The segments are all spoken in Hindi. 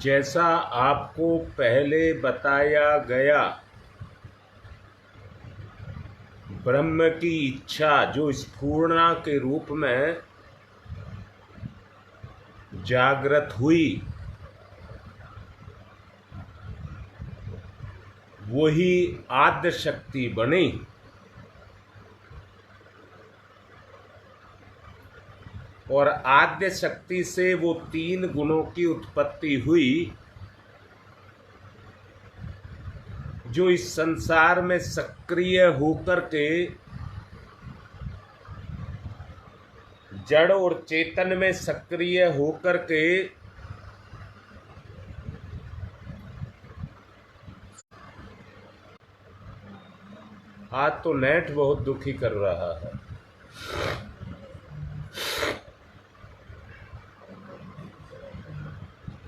जैसा आपको पहले बताया गया, ब्रह्म की इच्छा जो स्फूर्णा के रूप में जागृत हुई, वही आद्य शक्ति बनी और आद्य शक्ति से वो 3 गुणों की उत्पत्ति हुई जो इस संसार में सक्रिय होकर के जड़ और चेतन में सक्रिय होकर के आज तो नेट बहुत दुखी कर रहा है।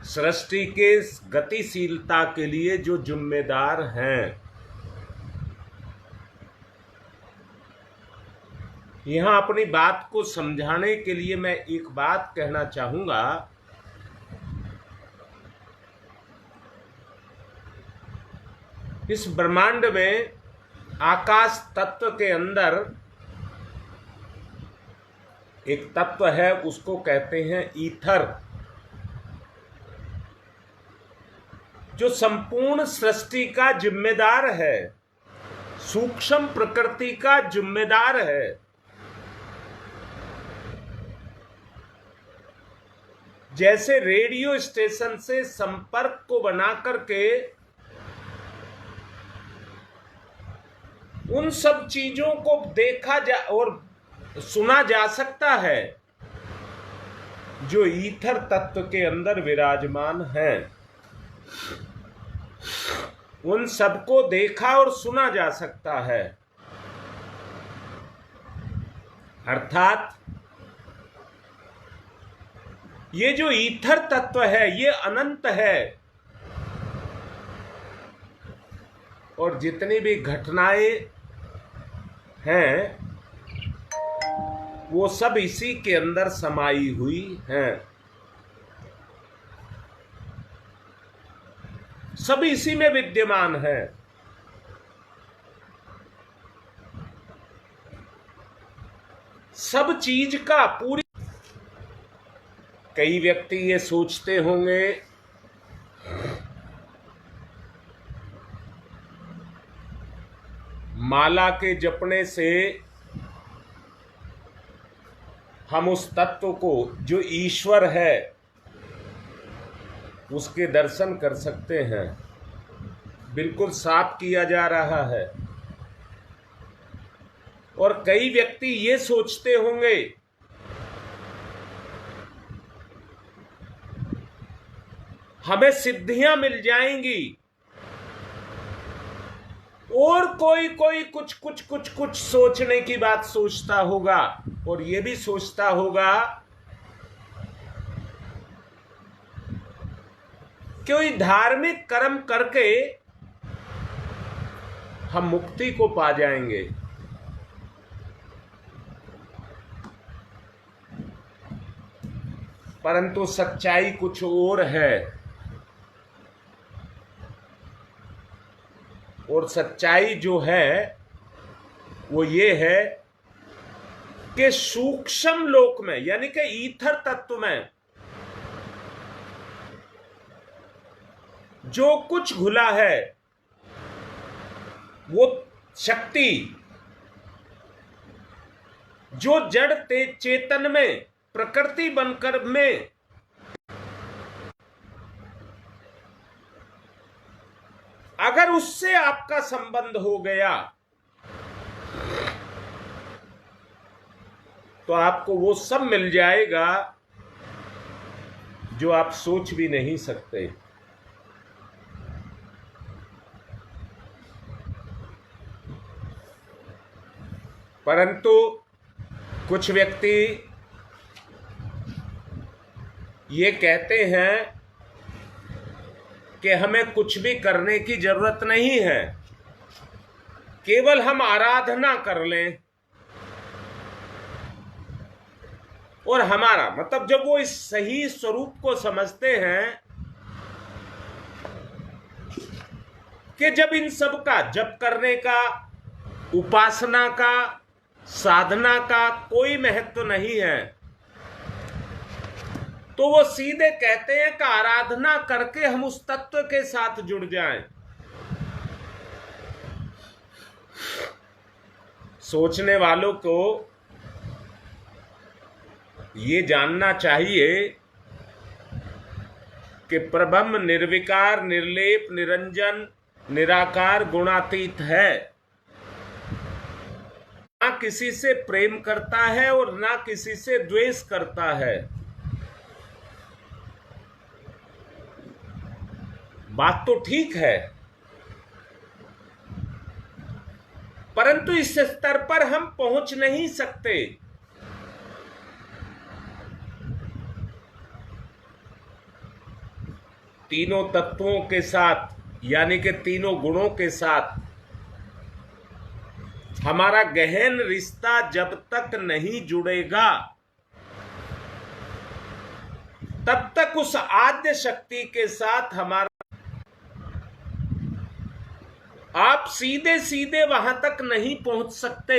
सृष्टि के गतिशीलता के लिए जो जिम्मेदार हैं, यहां अपनी बात को समझाने के लिए मैं एक बात कहना चाहूंगा। इस ब्रह्मांड में आकाश तत्व के अंदर एक तत्व है, उसको कहते हैं ईथर, जो संपूर्ण सृष्टि का जिम्मेदार है, सूक्ष्म प्रकृति का जिम्मेदार है। जैसे रेडियो स्टेशन से संपर्क को बना करके उन सब चीजों को देखा जा और सुना जा सकता है जो ईथर तत्व के अंदर विराजमान हैं, उन सबको देखा और सुना जा सकता है। अर्थात ये जो ईथर तत्व है ये अनंत है और जितनी भी घटनाएं हैं वो सब इसी के अंदर समाई हुई हैं, सब इसी में विद्यमान है। सब चीज का पूरी। कई व्यक्ति ये सोचते होंगे माला के जपने से हम उस तत्व को जो ईश्वर है उसके दर्शन कर सकते हैं। बिल्कुल साफ किया जा रहा है। और कई व्यक्ति ये सोचते होंगे हमें सिद्धियां मिल जाएंगी, और कोई कुछ सोचने की बात सोचता होगा और ये भी सोचता होगा कोई धार्मिक कर्म करके हम मुक्ति को पा जाएंगे। परंतु सच्चाई कुछ और है, और सच्चाई जो है वो ये है कि सूक्ष्म लोक में यानी कि ईथर तत्व में जो कुछ घुला है वो शक्ति जो जड़ चेतन में प्रकृति बनकर में अगर उससे आपका संबंध हो गया तो आपको वो सब मिल जाएगा जो आप सोच भी नहीं सकते। परंतु कुछ व्यक्ति ये कहते हैं कि हमें कुछ भी करने की जरूरत नहीं है, केवल हम आराधना कर लें और हमारा मतलब जब वो इस सही स्वरूप को समझते हैं कि जब इन सब का जप करने का, उपासना का, साधना का कोई महत्व नहीं है, तो वो सीधे कहते हैं कि आराधना करके हम उस तत्व के साथ जुड़ जाएं। सोचने वालों को ये जानना चाहिए कि परब्रह्म निर्विकार, निर्लेप, निरंजन, निराकार, गुणातीत है। ना किसी से प्रेम करता है और ना किसी से द्वेष करता है। बात तो ठीक है, परंतु इस स्तर पर हम पहुंच नहीं सकते। तीनों तत्वों के साथ, यानी कि तीनों गुणों के साथ हमारा गहन रिश्ता जब तक नहीं जुड़ेगा, तब तक उस आद्य शक्ति के साथ हमारा, आप सीधे सीधे वहां तक नहीं पहुंच सकते।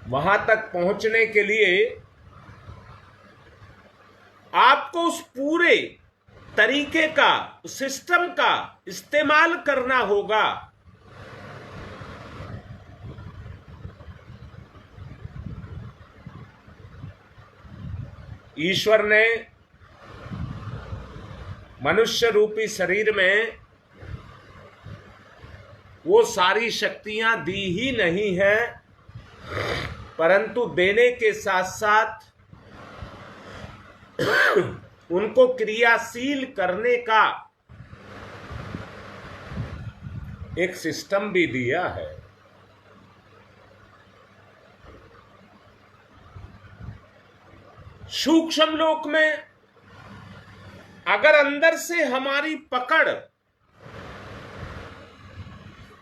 वहां तक पहुंचने के लिए आपको उस पूरे तरीके का, सिस्टम का इस्तेमाल करना होगा। ईश्वर ने मनुष्य रूपी शरीर में वो सारी शक्तियां दी ही नहीं है, परंतु देने के साथ साथ उनको क्रियाशील करने का एक सिस्टम भी दिया है। सूक्ष्म लोक में अगर अंदर से हमारी पकड़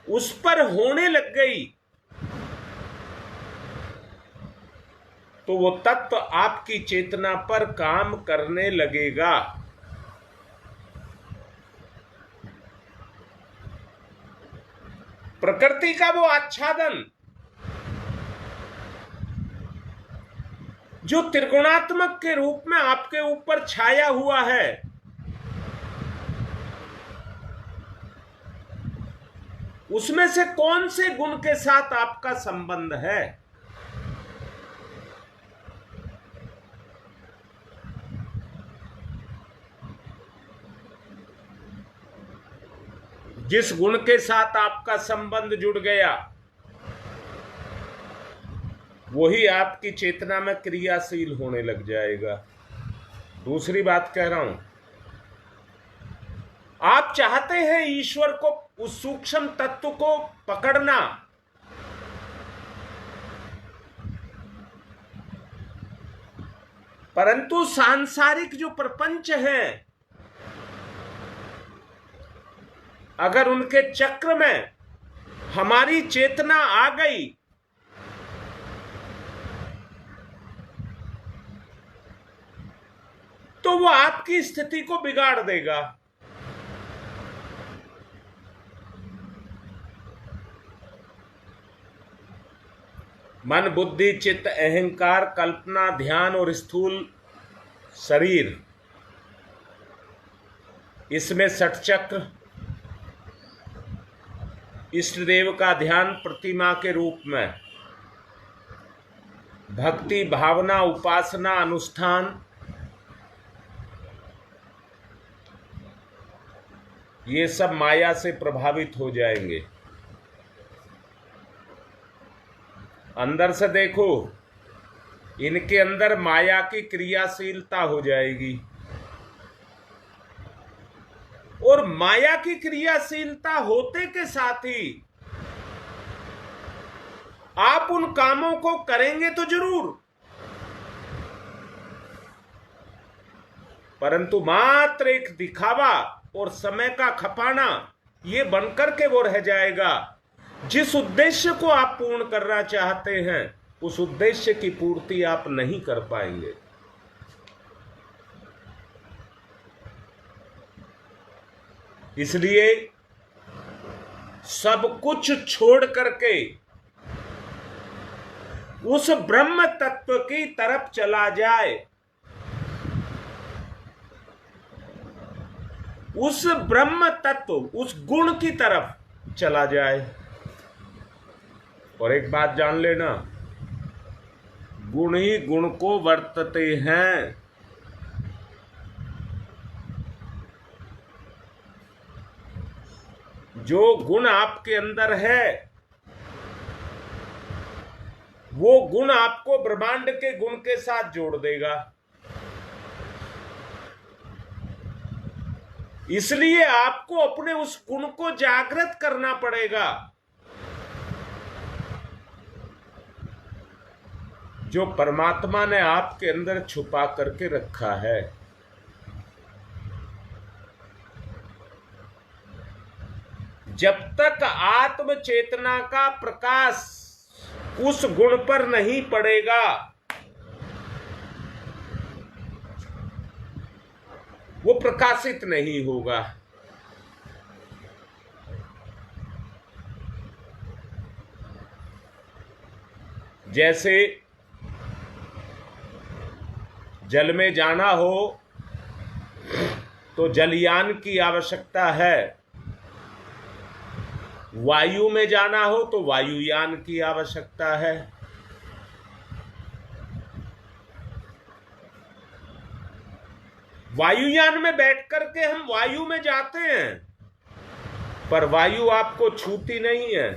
उस पर होने लग गई, तो वो तत्व आपकी चेतना पर काम करने लगेगा। प्रकृति का वो आच्छादन जो त्रिगुणात्मक के रूप में आपके ऊपर छाया हुआ है, उसमें से कौन से गुण के साथ आपका संबंध है? जिस गुण के साथ आपका संबंध जुड़ गया, वही आपकी चेतना में क्रियाशील होने लग जाएगा। दूसरी बात कह रहा हूं, आप चाहते हैं ईश्वर को, उस सूक्ष्म तत्व को पकड़ना, परंतु सांसारिक जो प्रपंच है, अगर उनके चक्र में हमारी चेतना आ गई, तो वो आपकी स्थिति को बिगाड़ देगा। मन, बुद्धि, चित्त, अहंकार, कल्पना, ध्यान और स्थूल शरीर, इसमें षटचक्र, इष्ट देव का ध्यान प्रतिमा के रूप में, भक्ति, भावना, उपासना, अनुष्ठान, ये सब माया से प्रभावित हो जाएंगे। अंदर से देखो, इनके अंदर माया की क्रियाशीलता हो जाएगी, और माया की क्रियाशीलता होते के साथ ही आप उन कामों को करेंगे तो जरूर, परंतु मात्र एक दिखावा और समय का खपाना ये बनकर के वो रह जाएगा। जिस उद्देश्य को आप पूर्ण करना चाहते हैं, उस उद्देश्य की पूर्ति आप नहीं कर पाएंगे। इसलिए सब कुछ छोड़ करके उस ब्रह्म तत्व की तरफ चला जाए, उस ब्रह्म तत्व, उस गुण की तरफ चला जाए। और एक बात जान लेना, गुण ही गुण को वर्तते हैं। जो गुण आपके अंदर है वो गुण आपको ब्रह्मांड के गुण के साथ जोड़ देगा। इसलिए आपको अपने उस गुण को जागृत करना पड़ेगा जो परमात्मा ने आपके अंदर छुपा करके रखा है। जब तक आत्म चेतना का प्रकाश उस गुण पर नहीं पड़ेगा, वो प्रकाशित नहीं होगा। जैसे जल में जाना हो तो जलयान की आवश्यकता है, वायु में जाना हो तो वायुयान की आवश्यकता है। वायुयान में बैठ करके हम वायु में जाते हैं, पर वायु आपको छूती नहीं है।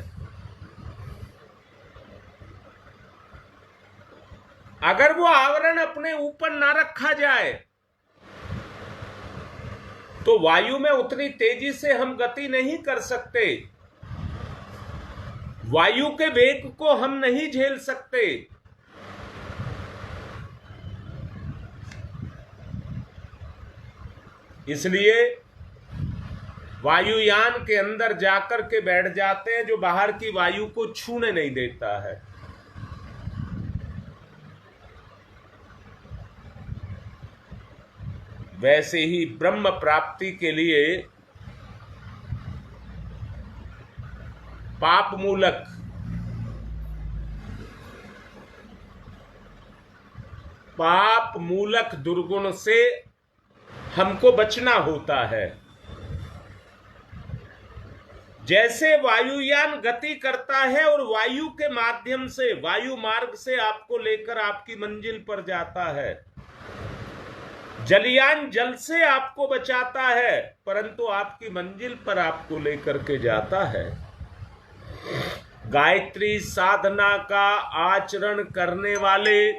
अगर वो आवरण अपने ऊपर ना रखा जाए तो वायु में उतनी तेजी से हम गति नहीं कर सकते, वायु के वेग को हम नहीं झेल सकते। इसलिए वायुयान के अंदर जाकर के बैठ जाते हैं जो बाहर की वायु को छूने नहीं देता है। वैसे ही ब्रह्म प्राप्ति के लिए पाप मूलक दुर्गुण से हमको बचना होता है। जैसे वायुयान गति करता है और वायु के माध्यम से, वायु मार्ग से आपको लेकर आपकी मंजिल पर जाता है, जलयान जल से आपको बचाता है परंतु आपकी मंजिल पर आपको लेकर के जाता है। गायत्री साधना का आचरण करने वाले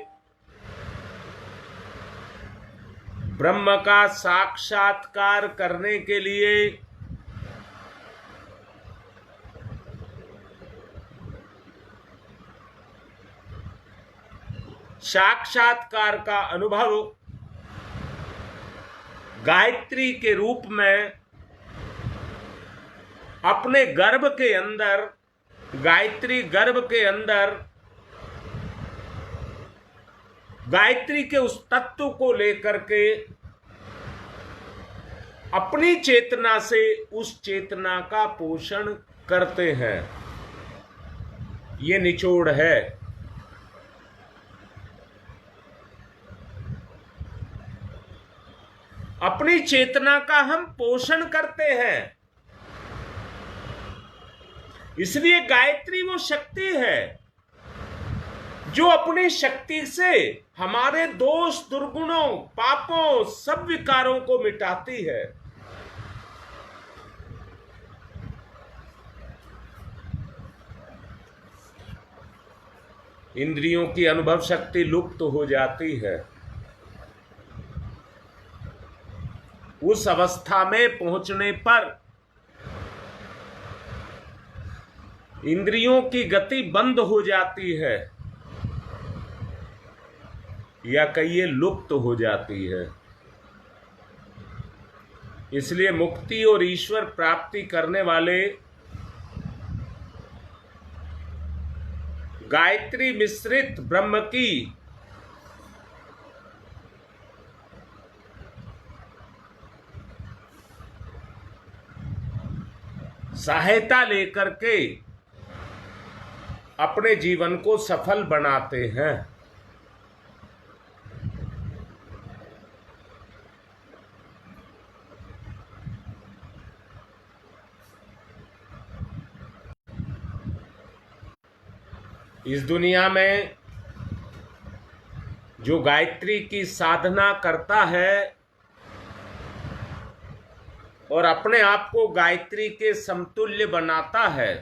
ब्रह्म का साक्षात्कार करने के लिए साक्षात्कार का अनुभव गायत्री के रूप में अपने गर्भ के अंदर, गायत्री गर्भ के अंदर गायत्री के उस तत्व को लेकर के अपनी चेतना से उस चेतना का पोषण करते हैं। ये निचोड़ है। अपनी चेतना का हम पोषण करते हैं। इसलिए गायत्री वो शक्ति है जो अपनी शक्ति से हमारे दोष, दुर्गुणों, पापों, सब विकारों को मिटाती है। इंद्रियों की अनुभव शक्ति लुप्त हो जाती है। उस अवस्था में पहुंचने पर इंद्रियों की गति बंद हो जाती है या कहिए लुप्त हो जाती है। इसलिए मुक्ति और ईश्वर प्राप्ति करने वाले गायत्री मिश्रित ब्रह्म की सहायता लेकर के अपने जीवन को सफल बनाते हैं। इस दुनिया में जो गायत्री की साधना करता है और अपने आप को गायत्री के समतुल्य बनाता है,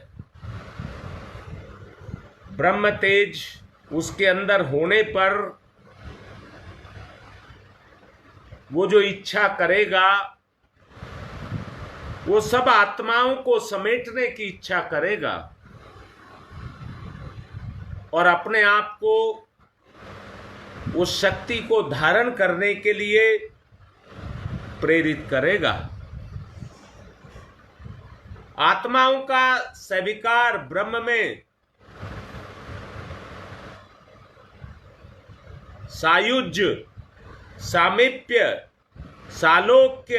ब्रह्म तेज उसके अंदर होने पर वो जो इच्छा करेगा वो सब आत्माओं को समेटने की इच्छा करेगा और अपने आप को उस शक्ति को धारण करने के लिए प्रेरित करेगा। आत्माओं का स्वीकार ब्रह्म में सायुज्य, सामीप्य, सालोक्य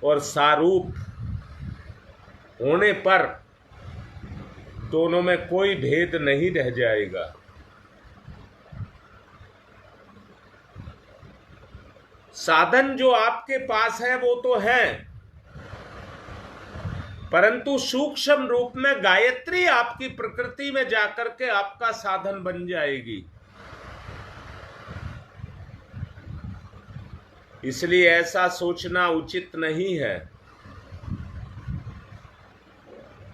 और सारूप होने पर दोनों में कोई भेद नहीं रह जाएगा। साधन जो आपके पास है वो तो है, परंतु सूक्ष्म रूप में गायत्री आपकी प्रकृति में जाकर के आपका साधन बन जाएगी। इसलिए ऐसा सोचना उचित नहीं है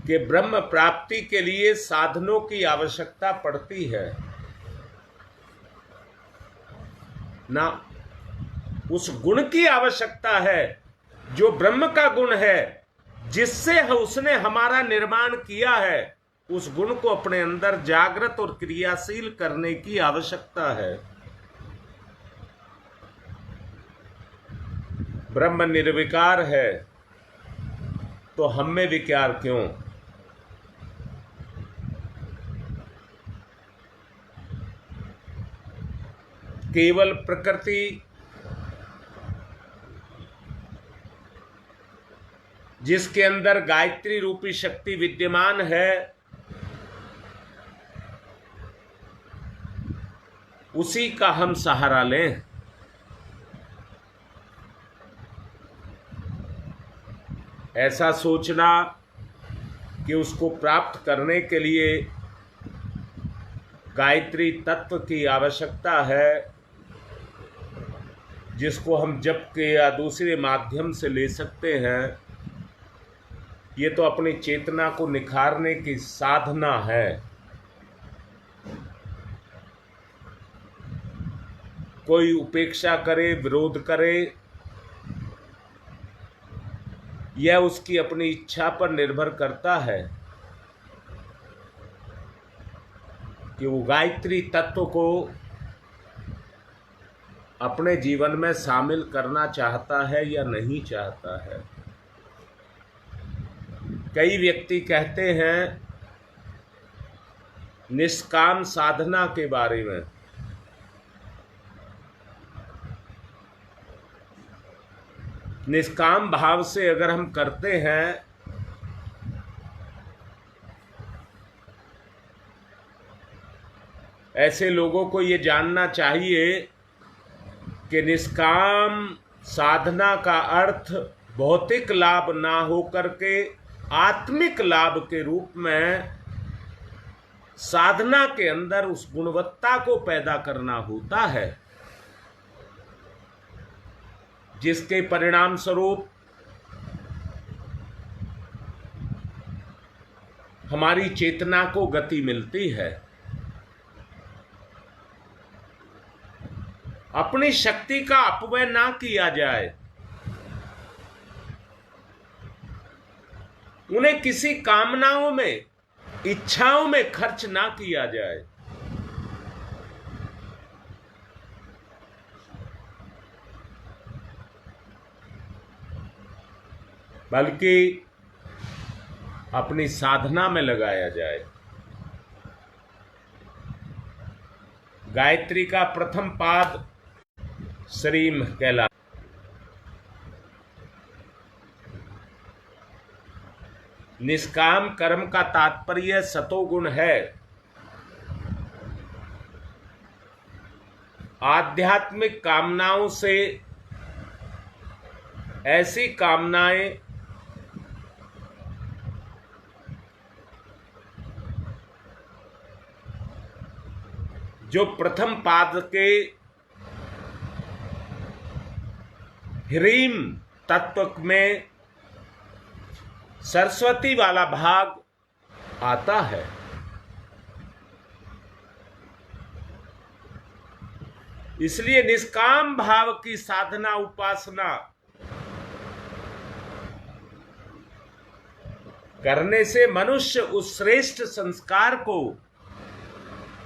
कि ब्रह्म प्राप्ति के लिए साधनों की आवश्यकता पड़ती है। ना, उस गुण की आवश्यकता है जो ब्रह्म का गुण है, जिससे उसने हमारा निर्माण किया है। उस गुण को अपने अंदर जागृत और क्रियाशील करने की आवश्यकता है। ब्रह्म निर्विकार है तो हम में विकार क्यों? केवल प्रकृति जिसके अंदर गायत्री रूपी शक्ति विद्यमान है, उसी का हम सहारा लें। ऐसा सोचना कि उसको प्राप्त करने के लिए गायत्री तत्व की आवश्यकता है, जिसको हम जप के या दूसरे माध्यम से ले सकते हैं, ये तो अपनी चेतना को निखारने की साधना है। कोई उपेक्षा करे, विरोध करे, यह उसकी अपनी इच्छा पर निर्भर करता है कि वो गायत्री तत्व को अपने जीवन में शामिल करना चाहता है या नहीं चाहता है। कई व्यक्ति कहते हैं निष्काम साधना के बारे में, निष्काम भाव से अगर हम करते हैं ऐसे लोगों को ये जानना चाहिए कि निष्काम साधना का अर्थ भौतिक लाभ ना होकर के आत्मिक लाभ के रूप में साधना के अंदर उस गुणवत्ता को पैदा करना होता है, जिसके परिणाम स्वरूप हमारी चेतना को गति मिलती है। अपनी शक्ति का अपव्यय ना किया जाए, उन्हें किसी कामनाओं में, इच्छाओं में खर्च ना किया जाए। बल्कि अपनी साधना में लगाया जाए। गायत्री का प्रथम पाद श्रीम कहला। निष्काम कर्म का तात्पर्य सतोगुण है। आध्यात्मिक कामनाओं से ऐसी कामनाएं जो प्रथम पाद के ह्रीम तत्व में सरस्वती वाला भाग आता है। इसलिए निष्काम भाव की साधना उपासना करने से मनुष्य उस श्रेष्ठ संस्कार को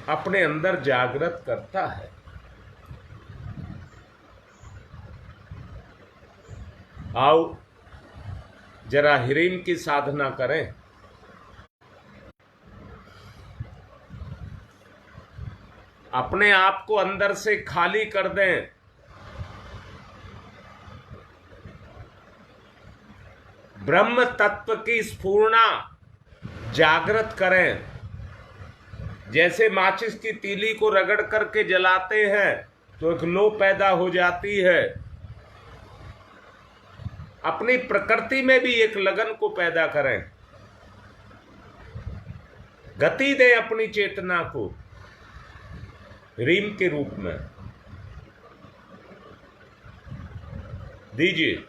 अपने अंदर जागृत करता है। आओ जरा ह्रीम की साधना करें। अपने आप को अंदर से खाली कर दें। ब्रह्म तत्व की स्फूर्णा जागृत करें। जैसे माचिस की तीली को रगड़ करके जलाते हैं तो एक लो पैदा हो जाती है। अपनी प्रकृति में भी एक लगन को पैदा करें। गति दें अपनी चेतना को ह्रीम के रूप में दीजिए।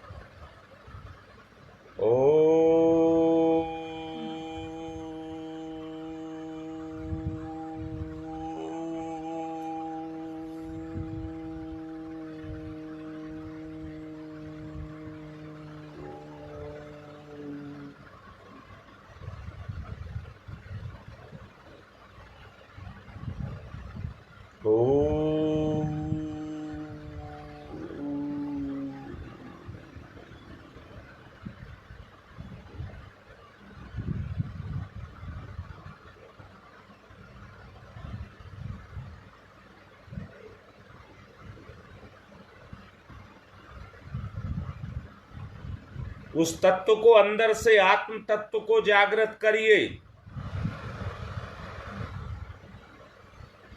उस तत्व को अंदर से आत्म तत्व को जागृत करिए।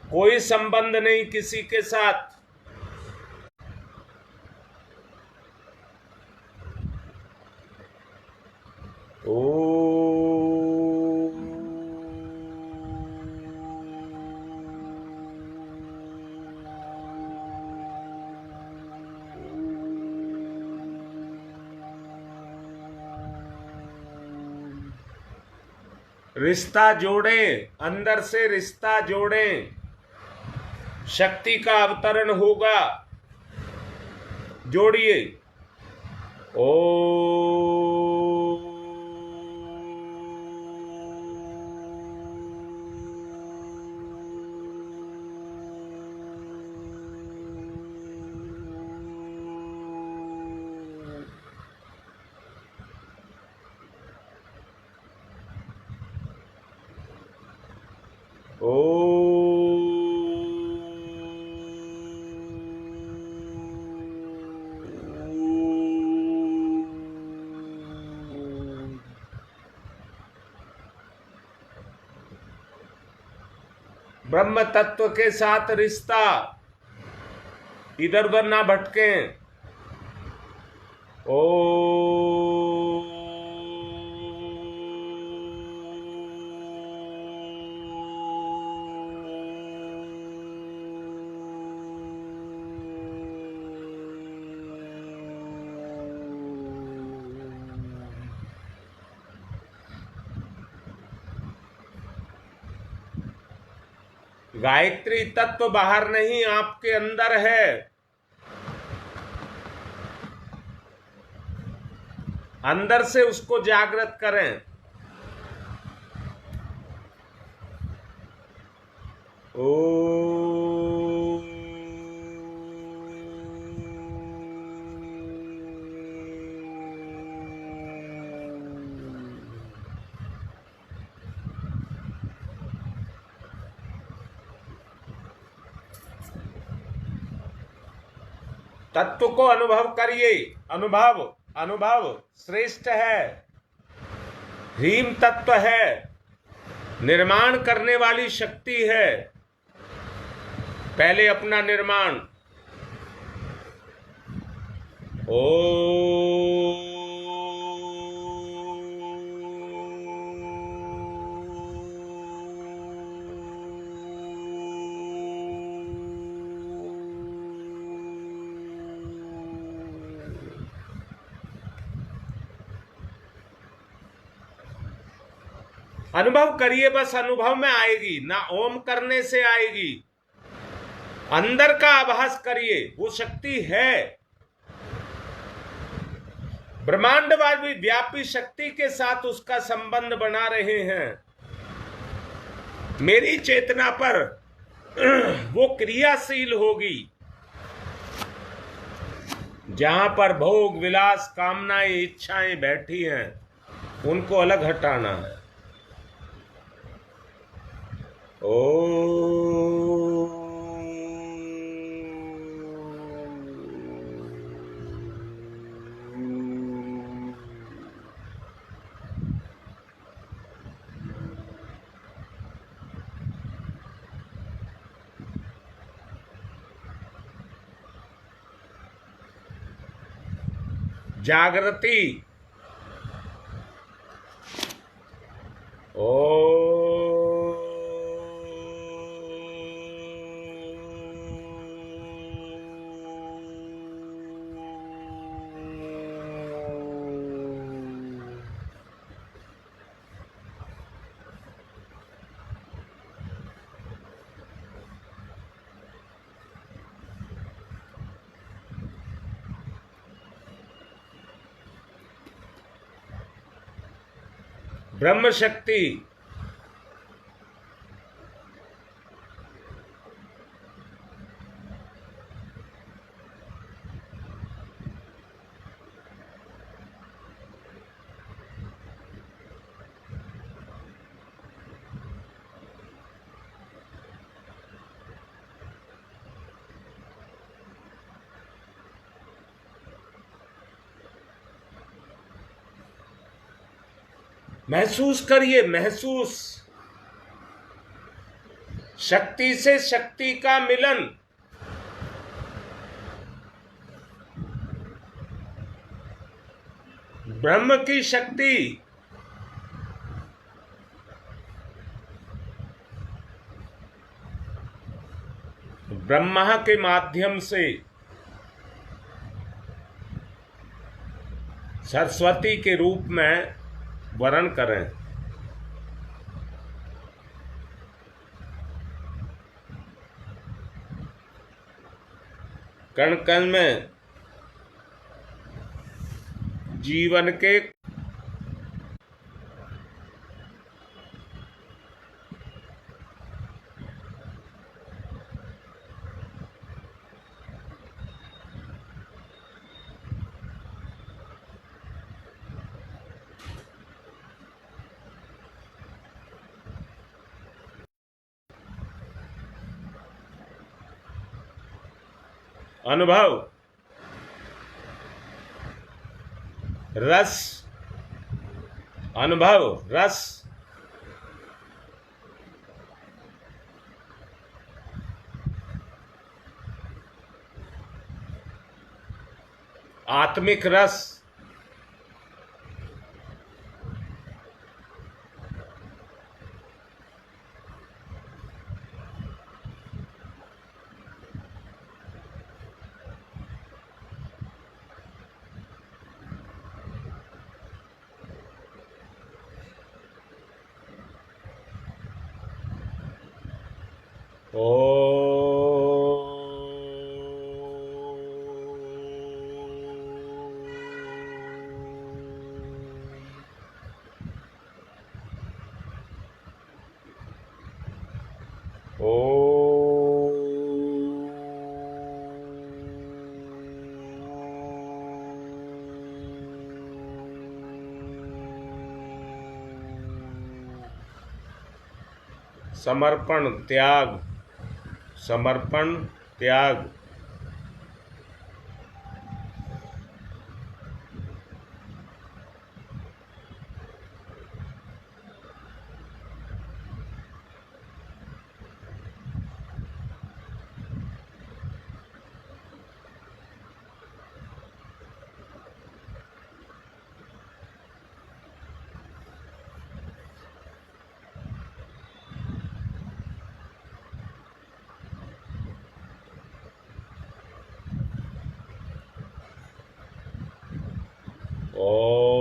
कोई संबंध नहीं किसी के साथ। रिश्ता जोड़ें, अंदर से रिश्ता जोड़ें। शक्ति का अवतरण होगा। जोड़िए। ब्रह्म तत्व के साथ रिश्ता, इधर उधर ना भटकें। गायत्री तत्व बाहर नहीं, आपके अंदर है। अंदर से उसको जागृत करें। तत्व को अनुभव करिए। अनुभव अनुभव श्रेष्ठ है, ह्रीम तत्व है, निर्माण करने वाली शक्ति है। पहले अपना निर्माण। ओ अनुभव करिए, बस अनुभव में आएगी ना, ओम करने से आएगी। अंदर का आभास करिए, वो शक्ति है। ब्रह्मांडवादी व्यापी शक्ति के साथ उसका संबंध बना रहे हैं। मेरी चेतना पर वो क्रियाशील होगी। जहां पर भोग विलास कामनाएं इच्छाएं बैठी हैं, उनको अलग हटाना है। ओ जागृति। ओ ब्रह्म शक्ति। महसूस करिए, महसूस। शक्ति से शक्ति का मिलन। ब्रह्म की शक्ति। ब्रह्मा के माध्यम से सरस्वती के रूप में वर्ण करें। कण कण में जीवन के अनुभव, रस, अनुभव रस, आत्मिक रस। समर्पण, त्याग, समर्पण, त्याग।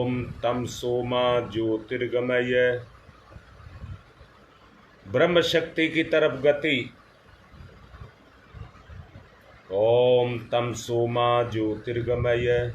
ओम तम सोमा ज्योतिर्गमय। ब्रह्म शक्ति की तरफ गति। ओम तम सोमा ज्योतिर्गमय।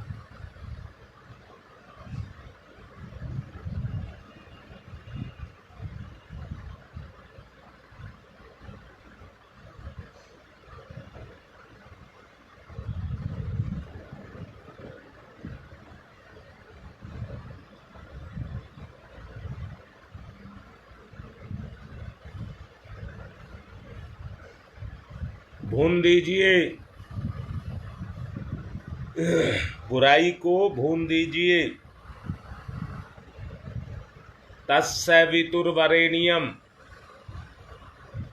भून दीजिए, बुराई को भून दीजिए। तस्य वितुर्वरेण्यम।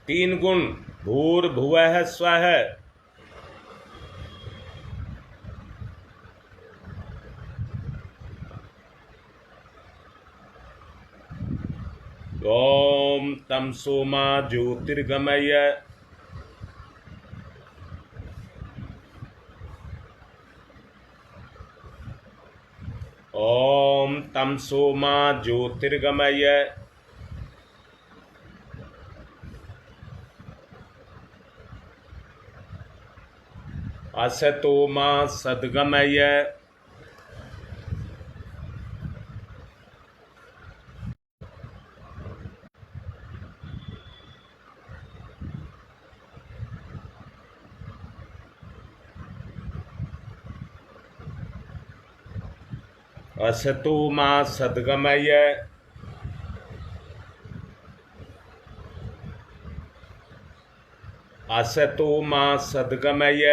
3 गुण भूर्भुवः स्वः। ओम तम सोमा ज्योतिर्गमय। ओम तम सोमा ज्योतिर्गमय। असतो मा सद्गमय। असतो मा सद्गमय। असतो मा सद्गमय।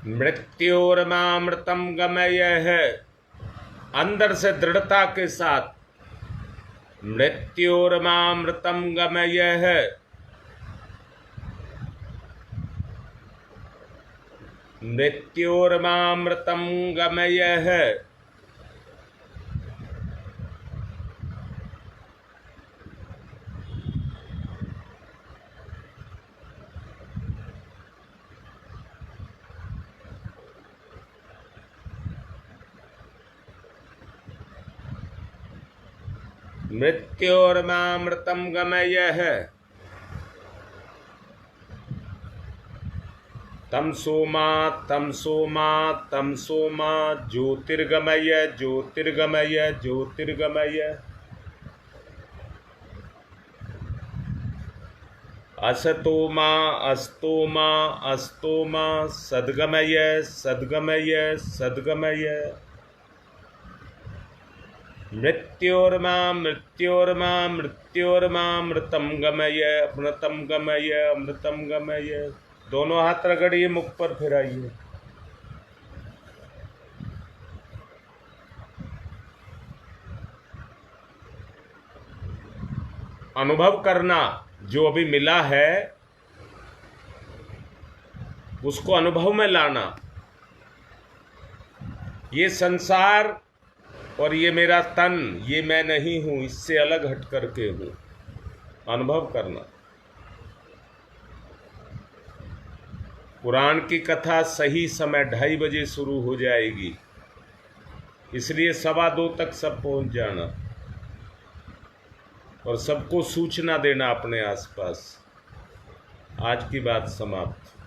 मृत्योर्मामृतम गमय है। अंदर से दृढ़ता के साथ मृत्योर्मामृतम गमय है। मृत्योर्मामृतम गमय है। मृत्योर्मामृतम गमय है। तम सोमा तम सोमा तम सोमा ज्योतिर्गमय ज्योतिर्गमय ज्योतिर्गमय। असतोमा अस्तोमा अस्तोमा सद्गमय सद्गमय सद्गमय। मृत्योर्मा मृत्योर्मा मृत्योर्मा मृतम गमय अमृतम गमय अमृतम गमय। दोनों हाथ रगड़िए, मुख पर फिराइए। अनुभव करना, जो अभी मिला है उसको अनुभव में लाना। ये संसार और ये मेरा तन, ये मैं नहीं हूं, इससे अलग हट करके हूं। अनुभव करना। पुराण की कथा सही समय 2:30 बजे शुरू हो जाएगी, इसलिए 2:15 तक सब पहुंच जाना और सबको सूचना देना अपने आसपास। आज की बात समाप्त।